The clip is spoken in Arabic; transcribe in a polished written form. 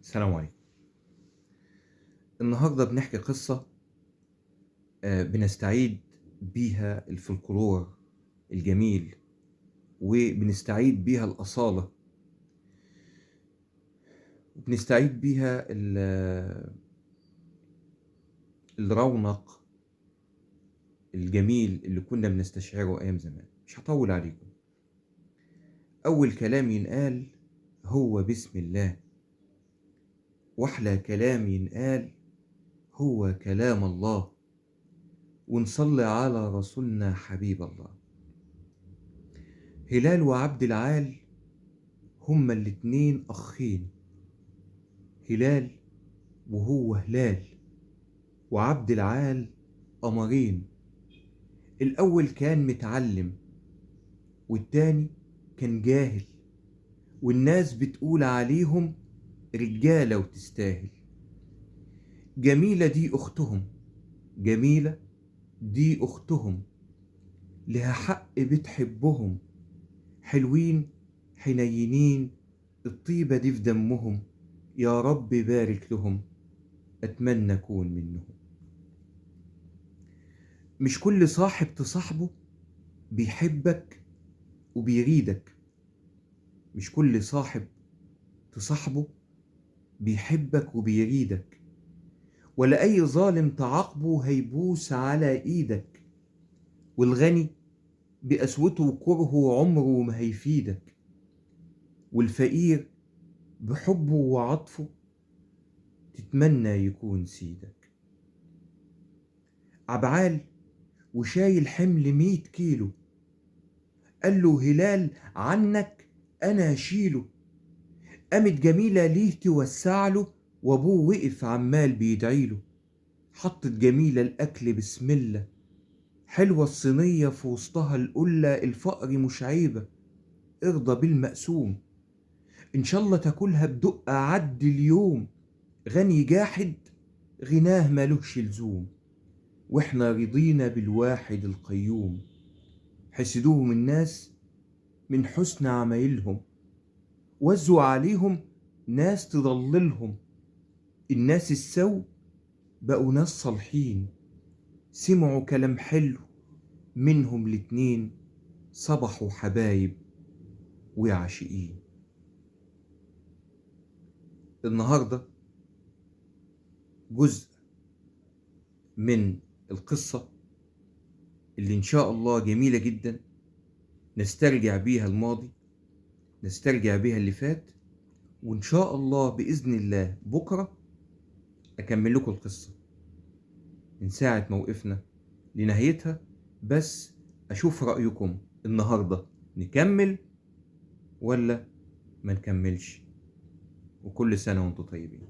السلام عليكم. النهاردة بنحكي قصة بنستعيد بيها الفلكلور الجميل، وبنستعيد بيها الأصالة، وبنستعيد بيها الرونق الجميل اللي كنا بنستشعره أيام زمان. مش هطول عليكم. أول كلام ينقال هو بسم الله، وأحلى كلام ينقال هو كلام الله، ونصلي على رسولنا حبيب الله. هلال وعبد العال هما الاتنين أخين، هلال وهو هلال، وعبد العال قمرين. الأول كان متعلم والتاني كان جاهل، والناس بتقول عليهم رجالة وتستاهل. جميلة دي أختهم، جميلة دي أختهم، لها حق بتحبهم، حلوين حنينين، الطيبة دي في دمهم، يا رب بارك لهم، أتمنى أكون منهم. مش كل صاحب تصاحبه بيحبك وبيريدك، مش كل صاحب تصاحبه بيحبك وبيريدك، ولا أي ظالم تعاقبه هيبوس على إيدك، والغني بقسوته وكرهه عمره ما هيفيدك، والفقير بحبه وعطفه تتمنى يكون سيدك. عبعال وشايل حمل 100 كيلو، قال له هلال عنك أنا أشيله. قامت جميلة ليه توسع له، وأبوه وقف عمال بيدعيله. حطت جميلة الأكل بسم الله، حلوة الصينية في وسطها القلة، الفقر مش عيبة ارضى بالمقسوم، إن شاء الله تاكلها بدقة عد اليوم. غني جاحد غناه ملوش لزوم، واحنا رضينا بالواحد القيوم. حسدوهم الناس من حسن عمايلهم، وزوا عليهم ناس تضللهم. الناس السو بقوا ناس صالحين، سمعوا كلام حلو منهم الاتنين، صبحوا حبايب وعاشقين. النهاردة جزء من القصة اللي إن شاء الله جميلة جدا، نسترجع بيها الماضي، نسترجع بيها اللي فات، وإن شاء الله بإذن الله بكرة أكمل لكم القصة من ساعة موقفنا لنهايتها. بس أشوف رأيكم النهاردة، نكمل ولا ما نكملش؟ وكل سنة وانتم طيبين.